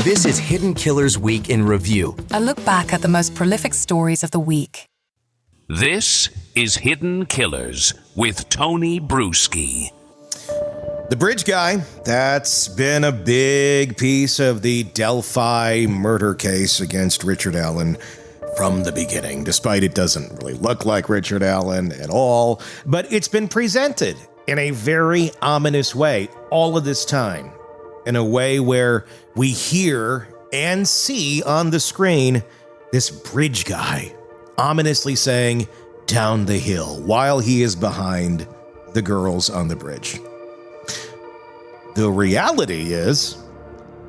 This is Hidden Killers Week in Review. A look back at the most prolific stories of the week. This is Hidden Killers with Tony Brueski. The bridge guy, that's been a big piece of the Delphi murder case against Richard Allen from the beginning, despite it doesn't really look like Richard Allen at all. But it's been presented in a very ominous way all of this time, in a way where we hear and see on the screen this bridge guy ominously saying, "Down the hill," while he is behind the girls on the bridge. The reality is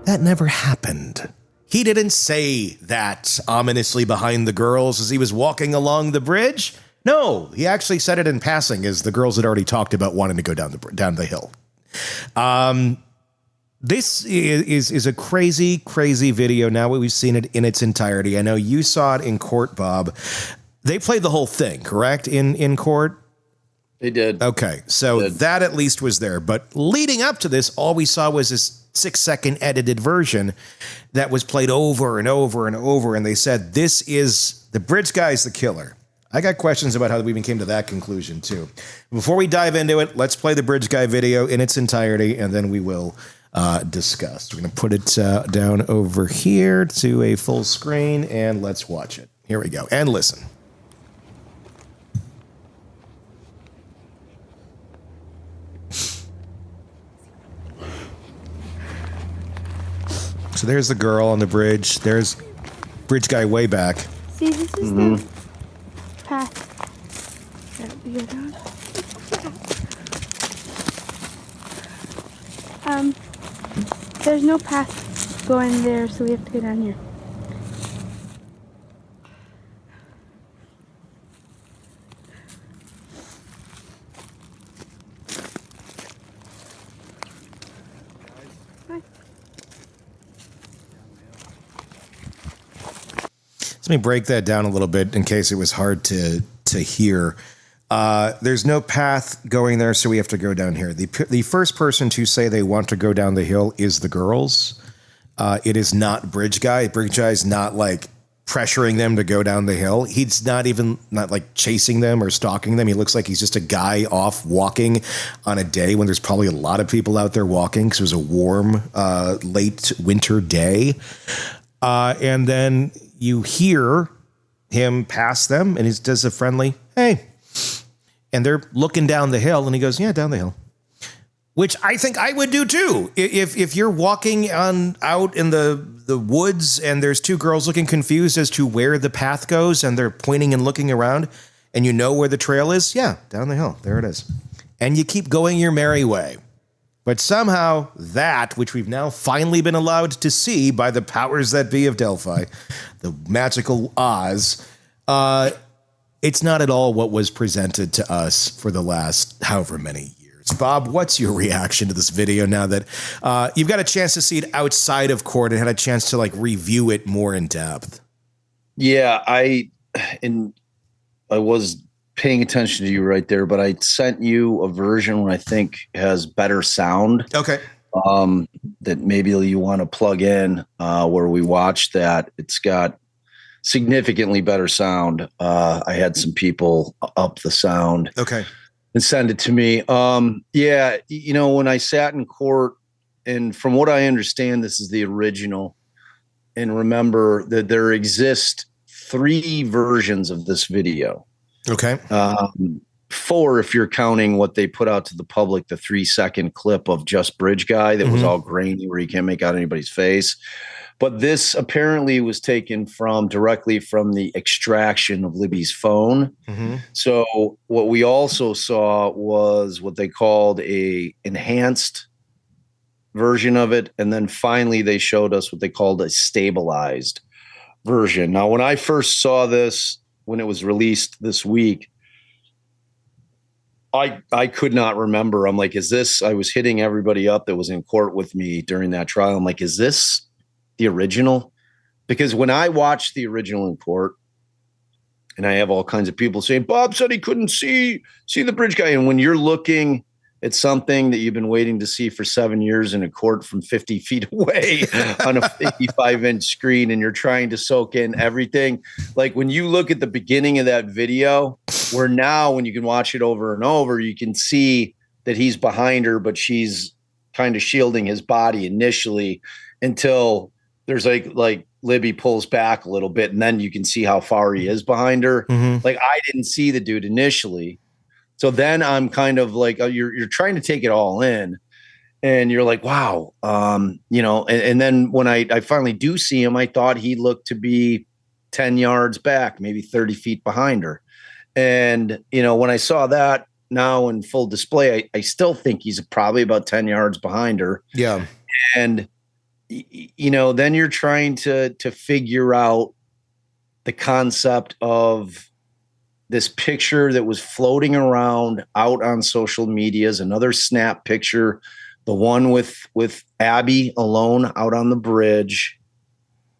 that never happened. He didn't say that ominously behind the girls as he was walking along the bridge. No, he actually said it in passing as the girls had already talked about wanting to go down the hill. This is a crazy, crazy video now. We've seen it in its entirety. I know you saw it in court, Bob. They played the whole thing, correct, in court? They did. Okay, so that at least was there. But leading up to this, all we saw was this 6-second edited version that was played over and over and over. And they said, this is the bridge guy's the killer. I got questions about how we even came to that conclusion, too. Before we dive into it, let's play the bridge guy video in its entirety, and then we will discuss. We're going to put it down over here to a full screen, and let's watch it. Here we go. And listen. So there's the girl on the bridge. There's bridge guy way back. See, this is the path that we go down. There's no path going there, so we have to go down here. Let me break that down a little bit in case it was hard to hear. There's no path going there, so we have to go down here. The first person to say they want to go down the hill is the girls. It is not Bridge Guy. Bridge Guy is not like pressuring them to go down the hill. He's not like chasing them or stalking them. He looks like he's just a guy off walking on a day when there's probably a lot of people out there walking because it was a warm, late winter day. And then you hear him pass them, and he does a friendly, "Hey." And they're looking down the hill, and he goes, "Yeah, down the hill." Which I think I would do too. If you're walking out in the woods and there's two girls looking confused as to where the path goes and they're pointing and looking around and you know where the trail is, yeah, down the hill. There it is. And you keep going your merry way. But somehow that, which we've now finally been allowed to see by the powers that be of Delphi, the magical Oz, it's not at all what was presented to us for the last however many years. Bob, what's your reaction to this video now that you've got a chance to see it outside of court and had a chance to like review it more in depth? Yeah, I was paying attention to you right there, but I sent you a version I think has better sound. Okay. That maybe you want to plug in where we watched that. It's got significantly better sound. I had some people up the sound. Okay. And send it to me. Yeah, when I sat in court, and from what I understand, this is the original. And remember that there exist 3 versions of this video. Okay. 4 if you're counting what they put out to the public, the 3-second clip of just Bridge Guy that was all grainy where you can't make out anybody's face. But this apparently was taken directly from the extraction of Libby's phone. So what we also saw was what they called a enhanced version of it. And then finally they showed us what they called a stabilized version. Now, when I first saw this, when it was released this week, I could not remember. I'm like, I was hitting everybody up that was in court with me during that trial. I'm like, is this the original? Because when I watched the original in court, and I have all kinds of people saying, Bob said he couldn't see the Bridge Guy. And when you're looking It's something that you've been waiting to see for 7 years in a court from 50 feet away on a 55-inch screen, and you're trying to soak in everything. Like when you look at the beginning of that video, where now when you can watch it over and over, you can see that he's behind her, but she's kind of shielding his body initially until there's like Libby pulls back a little bit, and then you can see how far he is behind her. Mm-hmm. Like I didn't see the dude initially. So then I'm kind of like, you're trying to take it all in, and you're like, wow, and then when I finally do see him, I thought he looked to be 10 yards back, maybe 30 feet behind her. And, when I saw that now in full display, I still think he's probably about 10 yards behind her. Yeah. And, then you're trying to figure out the concept of this picture that was floating around out on social media is another snap picture. The one with Abby alone out on the bridge.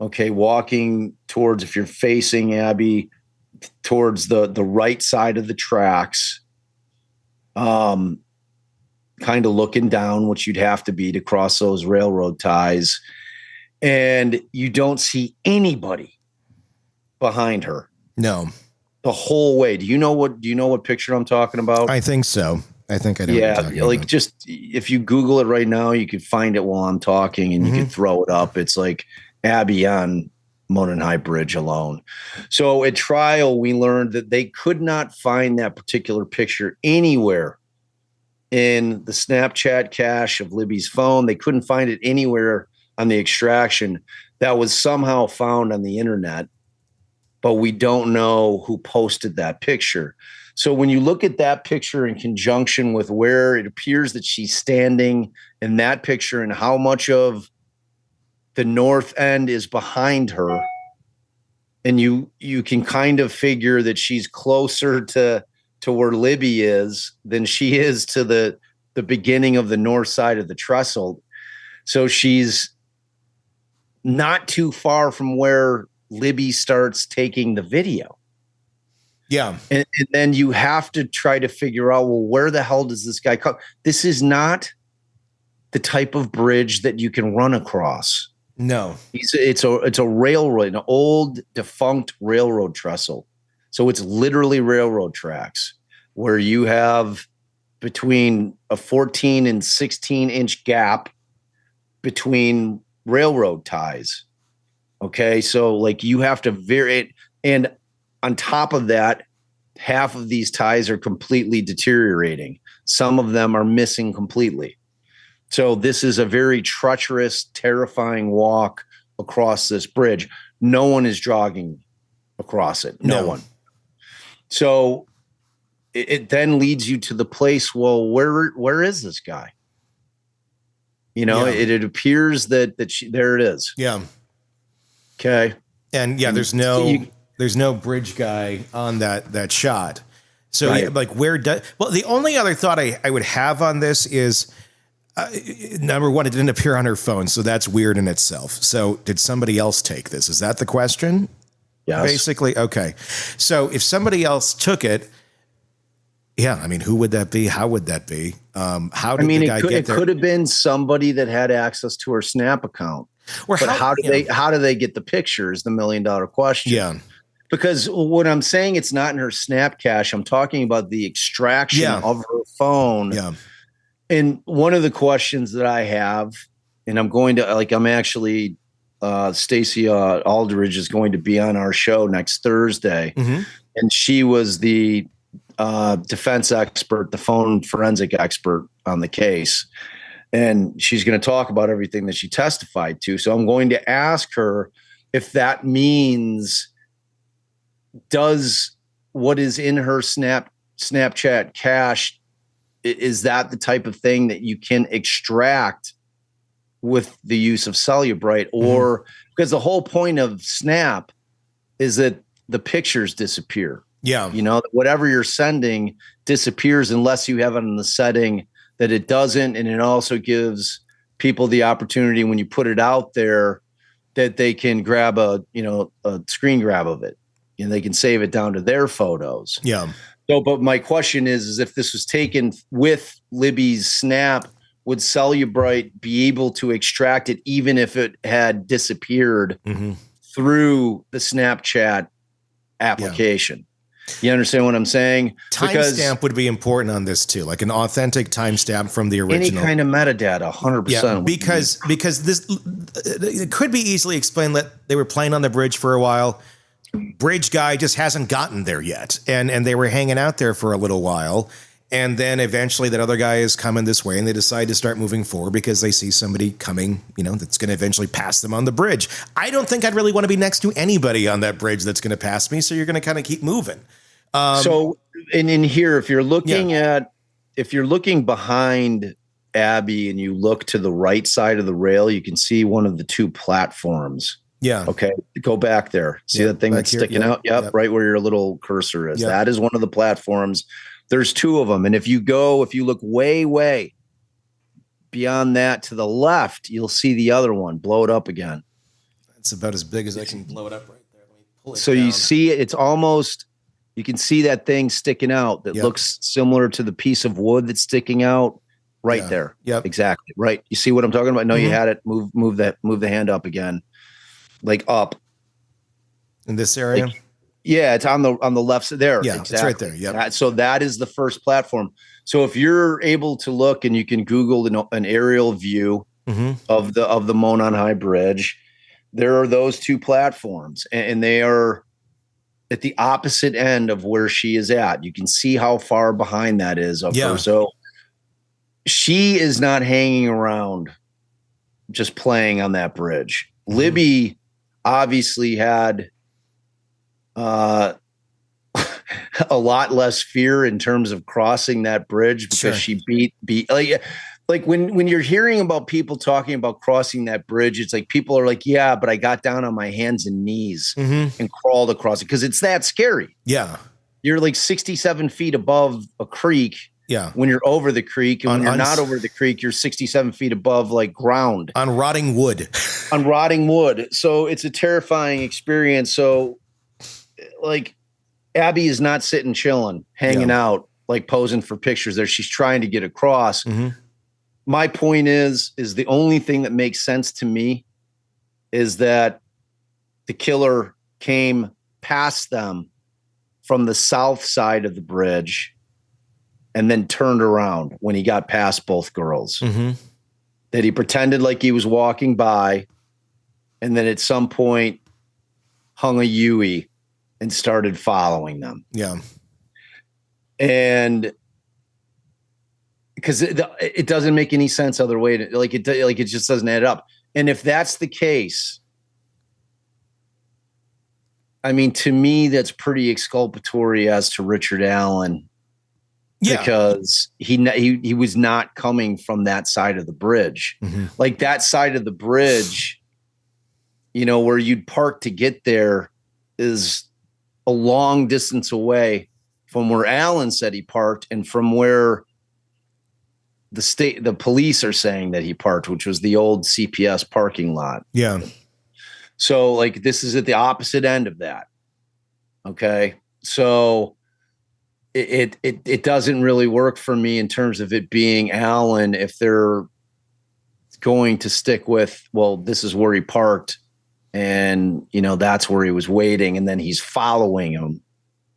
Okay. Walking towards, if you're facing Abby, towards the right side of the tracks. Kind of looking down, which you'd have to be to cross those railroad ties. And you don't see anybody behind her. No. The whole way. Do you know what picture I'm talking about? I think so. I think I know. Yeah, what you're talking about. just if you Google it right now, you can find it while I'm talking, and you can throw it up. It's like Abby on Monon High Bridge alone. So at trial, we learned that they could not find that particular picture anywhere in the Snapchat cache of Libby's phone. They couldn't find it anywhere on the extraction. That was somehow found on the internet, but we don't know who posted that picture. So when you look at that picture in conjunction with where it appears that she's standing in that picture and how much of the north end is behind her, and you can kind of figure that she's closer to where Libby is than she is to the beginning of the north side of the trestle. So she's not too far from where Libby starts taking the video. Yeah. And then you have to try to figure out, well, where the hell does this guy come? This is not the type of bridge that you can run across. No. It's a railroad, an old defunct railroad trestle. So it's literally railroad tracks where you have between a 14 and 16-inch gap between railroad ties. Okay, so like you have to vary it. And on top of that, half of these ties are completely deteriorating. Some of them are missing completely. So this is a very treacherous, terrifying walk across this bridge. No one is jogging across it. No one. So it then leads you to the place, well, where is this guy? It appears that there it is. Yeah. Okay. And yeah, there's no bridge guy on that shot. So Right. yeah, like the only other thought I would have on this is, number one, it didn't appear on her phone. So that's weird in itself. So did somebody else take this? Is that the question? Yes. Basically. Okay. So if somebody else took it, yeah, I mean, who would that be? How would that be? How did the guy get there? It could have been somebody that had access to her Snap account. Or But how do they get the picture is the $1 million question. Yeah. Because when I'm saying it's not in her Snap cache, I'm talking about the extraction of her phone. Yeah. And one of the questions that I have, and I'm actually Stacey Aldridge is going to be on our show next Thursday. Mm-hmm. And she was the defense expert, the phone forensic expert on the case. And she's going to talk about everything that she testified to. So I'm going to ask her if that means, does what is in her Snapchat cache, is that the type of thing that you can extract with the use of Cellubrite? Or because the whole point of Snap is that the pictures disappear. Yeah. Whatever you're sending disappears unless you have it in the setting that it doesn't. And it also gives people the opportunity when you put it out there that they can grab a screen grab of it, and they can save it down to their photos. Yeah. So, but my question is if this was taken with Libby's snap, would Cellubrite be able to extract it even if it had disappeared through the Snapchat application? You understand what I'm saying? Timestamp would be important on this too, like an authentic timestamp from the original. Any kind of metadata, 100%. Yeah, because this it could be easily explained that they were playing on the bridge for a while. Bridge guy just hasn't gotten there yet, and they were hanging out there for a little while, and then eventually that other guy is coming this way, and they decide to start moving forward because they see somebody coming, that's going to eventually pass them on the bridge. I don't think I'd really want to be next to anybody on that bridge that's going to pass me, so you're going to kind of keep moving. So in here, if you're looking behind Abby and you look to the right side of the rail, you can see one of the two platforms. Yeah. Okay. Go back there. See that thing that's sticking out? Yep. Right where your little cursor is. Yep. That is one of the platforms. There's two of them. And if you look way, way beyond that to the left, you'll see the other one. Blow it up again. It's about as big as I can blow it up right there. Let me pull it so down. You see it. It's almost, you can see that thing sticking out that looks similar to the piece of wood that's sticking out right there. Yep. Exactly. Right. You see what I'm talking about? No, you had it. Move the hand up again. Like up. In this area? It's on the left side there. Yeah, exactly. It's right there. Yeah. So that is the first platform. So if you're able to look and you can Google an aerial view of the Monon High Bridge, there are those two platforms, and they are at the opposite end of where she is at. You can see how far behind that is of her. So she is not hanging around just playing on that bridge. Libby obviously had a lot less fear in terms of crossing that bridge because she beat like when you're hearing about people talking about crossing that bridge, it's like people are like, yeah, but I got down on my hands and knees and crawled across it because it's that scary. Yeah. You're like 67 feet above a creek. Yeah. When you're over the creek, and when you're not over the creek, you're 67 feet above like ground. On rotting wood. On rotting wood. So it's a terrifying experience. So like Abby is not sitting chilling, hanging out, like posing for pictures there. She's trying to get across. My point is the only thing that makes sense to me is that the killer came past them from the south side of the bridge and then turned around when he got past both girls. That he pretended like he was walking by and then at some point hung a Yui and started following them. Yeah. And because it doesn't make any sense other way to it just doesn't add up. And if that's the case, I mean, to me, that's pretty exculpatory as to Richard Allen. Because he was not coming from that side of the bridge. Like that side of the bridge, where you'd park to get there is a long distance away from where Allen said he parked and from where the police are saying that he parked, which was the old CPS parking lot. Yeah. So like this is at the opposite end of that. Okay. So it doesn't really work for me in terms of it being Allen if they're going to stick with, well, this is where he parked and, that's where he was waiting. And then he's following him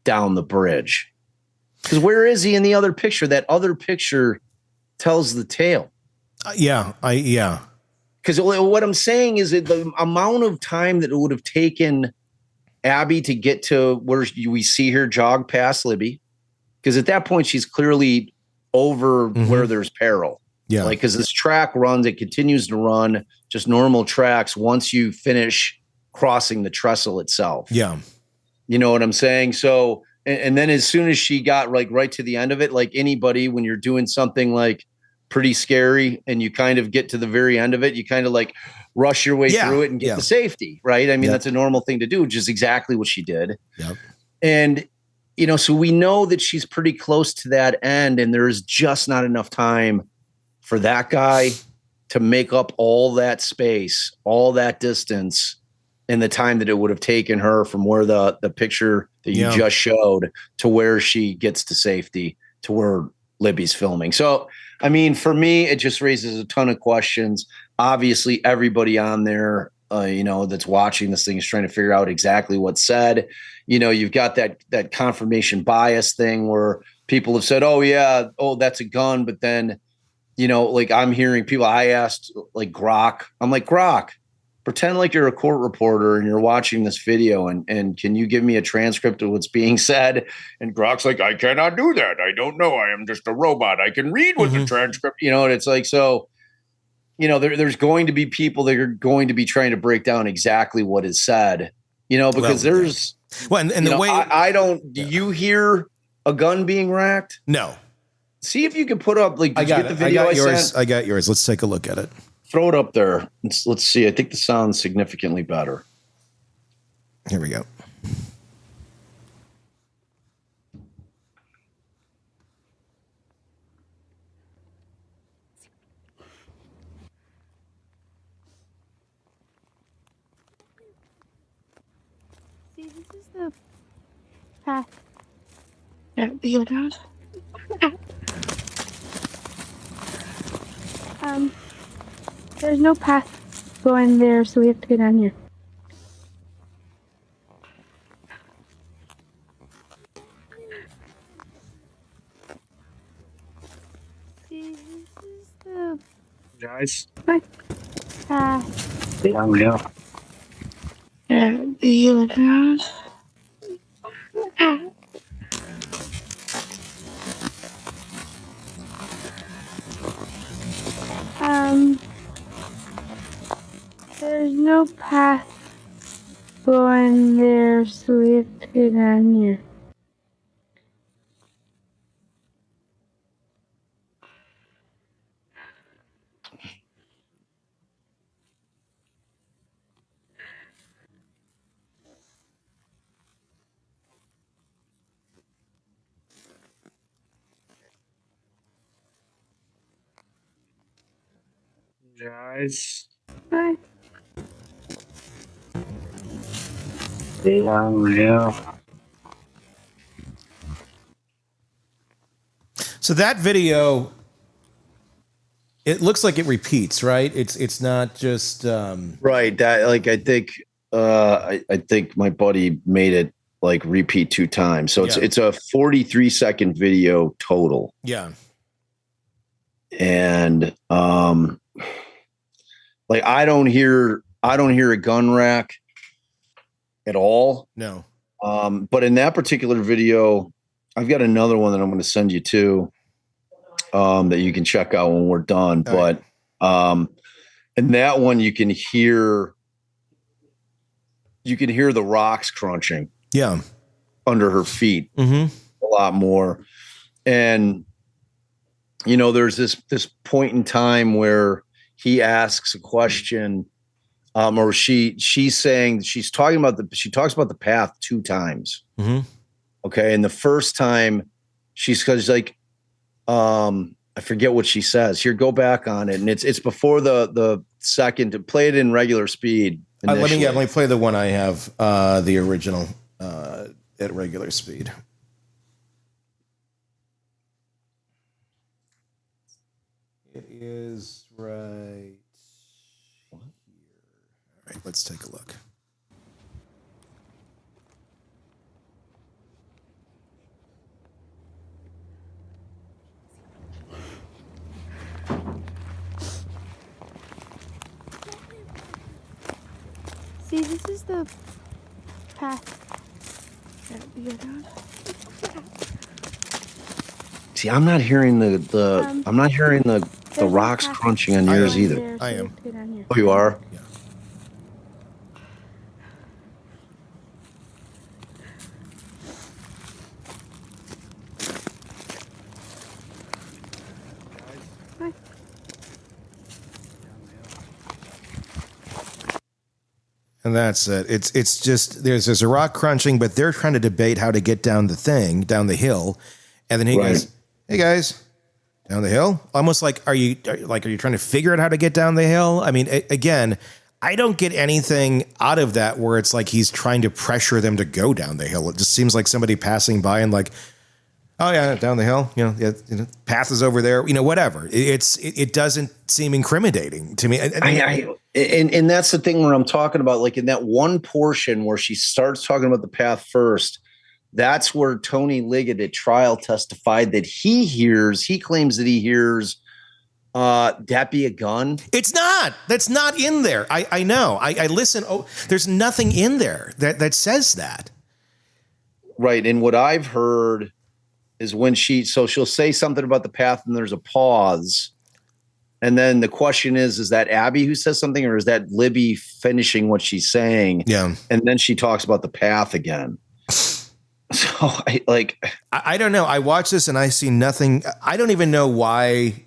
down the bridge. Because where is he in the other picture? That other picture tells the tale. Because what I'm saying is that the amount of time that it would have taken Abby to get to where we see her jog past Libby, because at that point she's clearly over where there's peril. Yeah. Like, because this track runs, it continues to run just normal tracks once you finish crossing the trestle itself. Yeah. You know what I'm saying? So, and then as soon as she got like right to the end of it, like anybody, when you're doing something like pretty scary and you kind of get to the very end of it, you kind of like rush your way through it and get to safety, right? I mean, that's a normal thing to do, which is exactly what she did. Yep. And, so we know that she's pretty close to that end, and there's just not enough time for that guy to make up all that space, all that distance in the time that it would have taken her from where the picture that you just showed to where she gets to safety to where Libby's filming. So, I mean, for me, it just raises a ton of questions. Obviously, everybody on there, that's watching this thing is trying to figure out exactly what's said. You've got that confirmation bias thing where people have said, oh, yeah, oh, that's a gun. But then, like I'm hearing people, I asked like Grok, I'm like, Grok, pretend like you're a court reporter and you're watching this video and can you give me a transcript of what's being said? And Grok's like, I cannot do that. I don't know. I am just a robot. I can read what the transcript, and it's like, so, there's going to be people that are going to be trying to break down exactly what is said, because there's, and the way I don't, do you hear a gun being racked? No. See if you can put up, like, I got the video yours. I got yours. Let's take a look at it. Throw it up there. Let's see. I think the sound's significantly better. Here we go. See, this is the path. The other house. There's no path going there, so we have to go down here. See, this is the Guys. path. The other house. There's no path going there, so we have to go down here. Guys. Bye. So that video, it looks like it repeats, right? It's not just Right. That, like, I think I think my buddy made it like repeat 2 times. So it's a 43-second video total. Yeah. And like I don't hear a gun rack at all. No. But in that particular video, I've got another one that I'm going to send you to that you can check out when we're done. All but in that one, you can hear the rocks crunching. Yeah. Under her feet a lot more. And, there's this point in time where he asks a question, or she's saying she talks about the path 2 times. Okay. And the first time she's like, I forget what she says. Here, go back on it. And it's before the second, to play it in regular speed. Let me play the one I have, the original, at regular speed. It is right here. All right, let's take a look. See, this is the path. See, I'm not hearing the rocks crunching on yours either. I am. Oh, you are? Yeah. And that's it. It's just there's a rock crunching, but they're trying to debate how to get down the hill, and then he goes, "Hey guys, down the hill." Almost like are you trying to figure out how to get down the hill? I mean, again, I don't get anything out of that where it's like he's trying to pressure them to go down the hill. It just seems like somebody passing by and like, oh yeah, down the hill, path is over there, whatever. It doesn't seem incriminating to me. And that's the thing where I'm talking about, like in that one portion where she starts talking about the path first, that's where Tony Liggett at trial testified that he claims that he hears that be a gun. It's not. That's not in there. I know. I listen. Oh, there's nothing in there that says that. Right. And what I've heard is when she'll say something about the path and there's a pause. And then the question is that Abby who says something, or is that Libby finishing what she's saying? Yeah. And then she talks about the path again. So I don't know. I watch this and I see nothing. I don't even know why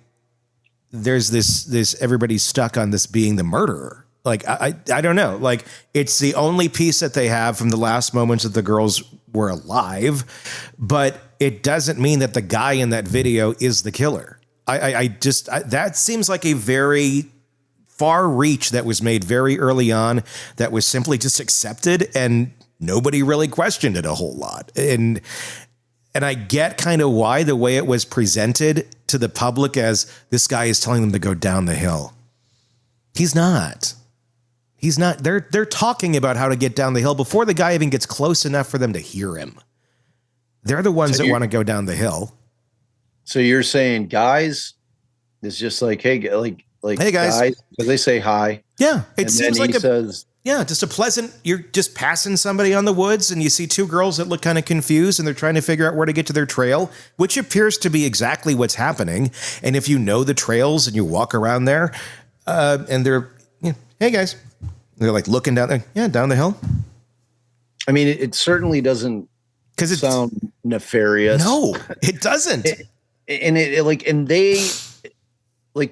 there's this everybody's stuck on this being the murderer. Like, I don't know. Like, it's the only piece that they have from the last moments that the girls were alive, but it doesn't mean that the guy in that video is the killer. That seems like a very far reach that was made very early on that was simply just accepted and nobody really questioned it a whole lot. And I get kind of why the way it was presented to the public as this guy is telling them to go down the hill. He's not. They're talking about how to get down the hill before the guy even gets close enough for them to hear him. They're the ones that want to go down the hill. So you're saying guys, it's just like, hey guys, because they say hi. Yeah. It seems like says, just a pleasant, you're just passing somebody on the woods and you see two girls that look kind of confused and they're trying to figure out where to get to their trail, which appears to be exactly what's happening. And if you know the trails and you walk around there and they're, hey guys, they're like looking down there. Yeah. Down the hill. I mean, it certainly doesn't sound nefarious. No, it doesn't.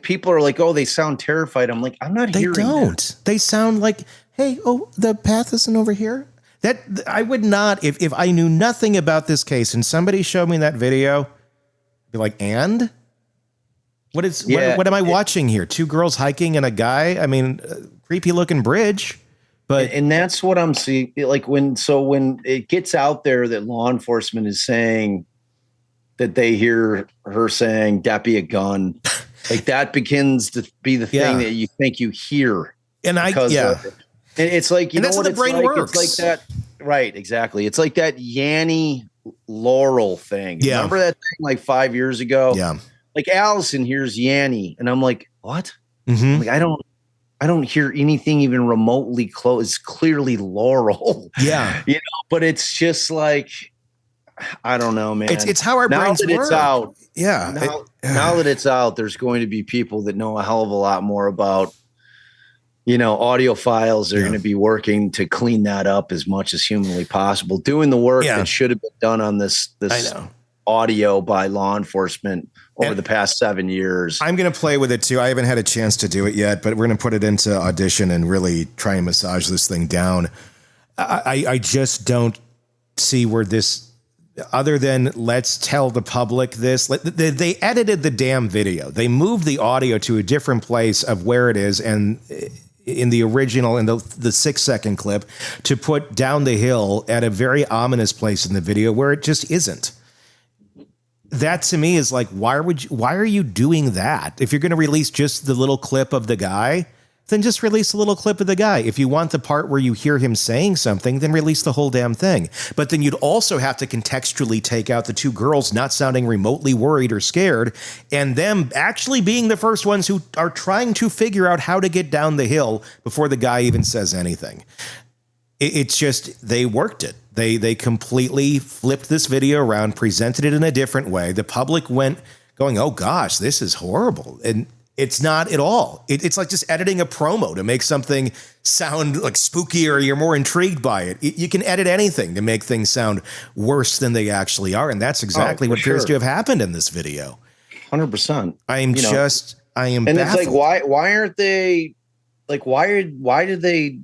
People are like, oh, they sound terrified. I'm like, I'm not hearing that. They don't. They sound like, hey, oh, the path isn't over here. That I would not, if I knew nothing about this case and somebody showed me that video, I'd be like, and? What am I watching here? Two girls hiking and a guy? I mean, creepy looking bridge. And that's what I'm seeing. Like when it gets out there that law enforcement is saying that they hear her saying, that be a gun. Like that begins to be the thing that you think you hear. And it's like, you know that's what the brain works. It's like that. Right. Exactly. It's like that Yanny Laurel thing. Yeah. Remember that thing like 5 years ago? Yeah. Like Allison hears Yanny and I'm like, what? Mm-hmm. Like, I don't hear anything even remotely close. It's clearly Laurel. Yeah. But it's just like, I don't know, man. It's how our brains work. It's out. Yeah. Now that it's out, there's going to be people that know a hell of a lot more about, audio files. They're going to be working to clean that up as much as humanly possible, doing the work that should have been done on this audio by law enforcement over the past 7 years. I'm going to play with it too. I haven't had a chance to do it yet, but we're going to put it into Audition and really try and massage this thing down. I just don't see where this, other than let's tell the public this. They edited the damn video. They moved the audio to a different place of where it is, and in the original, in the 6-second clip, to put down the hill at a very ominous place in the video where it just isn't. That to me is like, why are you doing that? If you're going to release just the little clip of the guy, then just release a little clip of the guy. If you want the part where you hear him saying something, then release the whole damn thing. But then you'd also have to contextually take out the two girls not sounding remotely worried or scared, and them actually being the first ones who are trying to figure out how to get down the hill before the guy even says anything. It's just, they worked it. They completely flipped this video around, presented it in a different way. The public went going, oh gosh, this is horrible. And it's not at all. It's like just editing a promo to make something sound like spooky or you're more intrigued by it. You can edit anything to make things sound worse than they actually are. And that's exactly what appears to have happened in this video. 100%. I am and baffled. It's like, why aren't they like, why did they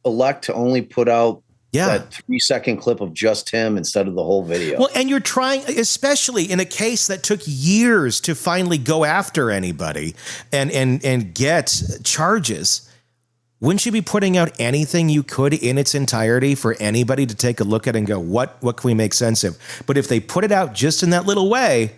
elect to only put out that 3-second clip of just him instead of the whole video? Well, and you're trying, especially in a case that took years to finally go after anybody and get charges. wouldn't you be putting out anything you could in its entirety for anybody to take a look at and go, what can we make sense of? But if they put it out just in that little way,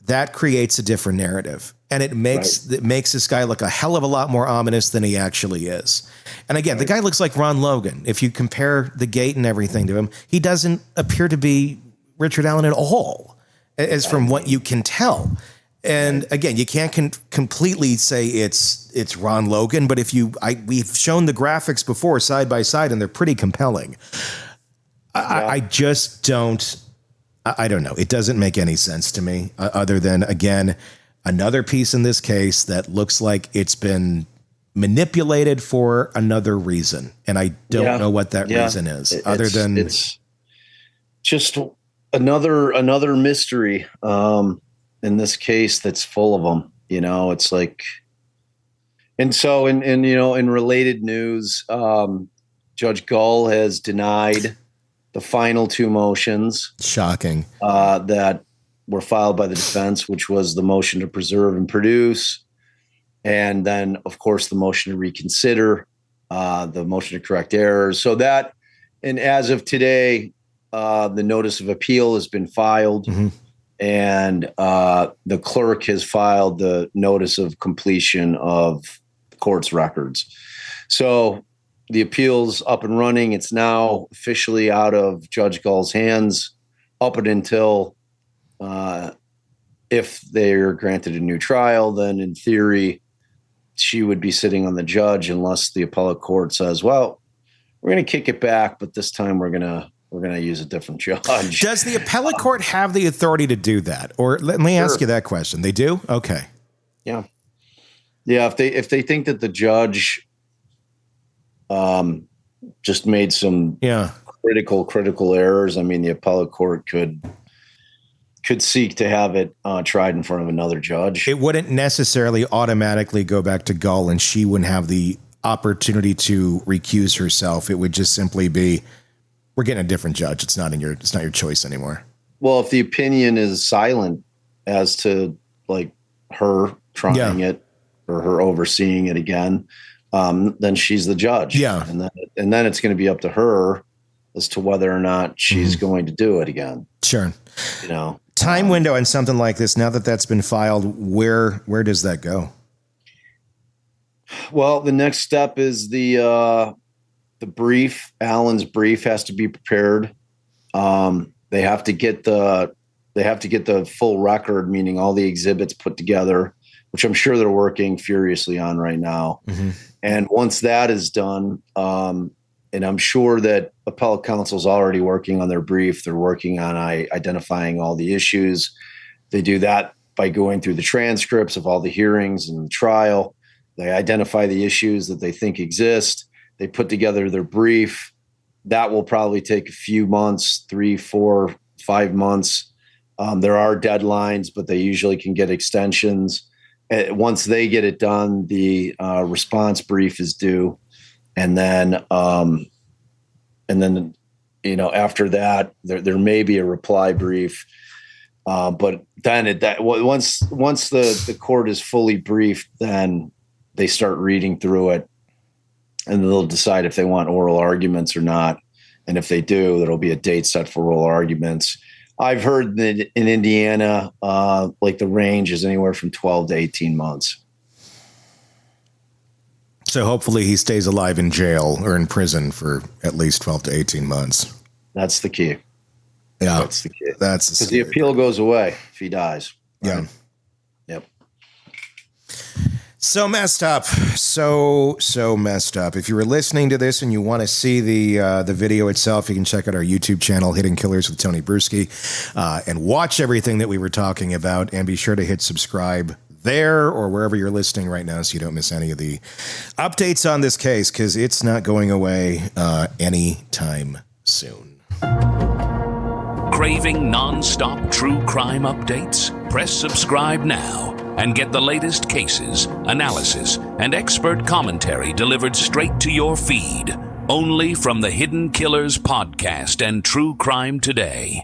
that creates a different narrative. And it makes this guy look a hell of a lot more ominous than he actually is. And again, the guy looks like Ron Logan. If you compare the gait and everything to him, he doesn't appear to be Richard Allen at all, as from what you can tell. And again, you can't completely say it's Ron Logan, but we've shown the graphics before side by side, and they're pretty compelling. I just don't. I don't know. It doesn't make any sense to me, other than, again, another piece in this case that looks like it's been manipulated for another reason, and I don't know what that reason is. It's just another mystery. In this case, that's full of them, it's like, and so in related news, Judge Gull has denied the final two motions. Shocking. That were filed by the defense, which was the motion to preserve and produce. And then of course the motion to reconsider, the motion to correct errors. So that, and as of today, the notice of appeal has been filed. Mm-hmm. And the clerk has filed the notice of completion of the court's records. So the appeal's up and running. It's now officially out of Judge Gull's hands up and until if they're granted a new trial, then in theory, she would be sitting on the judge unless the appellate court says, well, we're going to kick it back, but this time we're going to use a different judge. Does the appellate court have the authority to do that? Or let me ask you that question. They do? Okay. Yeah. Yeah. If they think that the judge just made some critical errors, I mean, the appellate court could seek to have it tried in front of another judge. It wouldn't necessarily automatically go back to Gull, and she wouldn't have the opportunity to recuse herself. It would just simply be, we're getting a different judge. It's not your choice anymore. Well, if the opinion is silent as to like her trying it or her overseeing it again, then she's the judge. Yeah. And then it's going to be up to her as to whether or not she's going to do it again. Sure. Time window and something like this, now that that's been filed, where does that go? Well, the next step is the brief. Allen's brief has to be prepared. They have to get the full record, meaning all the exhibits put together, which I'm sure they're working furiously on right now. Mm-hmm. And once that is done, and I'm sure that appellate counsel is already working on their brief. They're working on identifying all the issues. They do that by going through the transcripts of all the hearings and the trial. They identify the issues that they think exist. They put together their brief. That will probably take a few months, 3, 4, 5 months. There are deadlines, but they usually can get extensions. Once they get it done, the response brief is due. And then after that, there may be a reply brief. But then once the court is fully briefed, then they start reading through it. And they'll decide if they want oral arguments or not. And if they do, there'll be a date set for oral arguments. I've heard that in Indiana, like the range is anywhere from 12 to 18 months. So hopefully he stays alive in jail or in prison for at least 12 to 18 months. That's the key. Yeah. That's the key. That's because the appeal goes away if he dies. Right? Yeah. Yep. So messed up. So messed up. If you were listening to this and you want to see the video itself, you can check out our YouTube channel, Hidden Killers with Tony Brueski, and watch everything that we were talking about. And be sure to hit subscribe there or wherever you're listening right now so you don't miss any of the updates on this case, because it's not going away anytime soon. Craving non-stop true crime updates? Press subscribe now and get the latest cases, analysis, and expert commentary delivered straight to your feed, only from the Hidden Killers podcast and True Crime Today.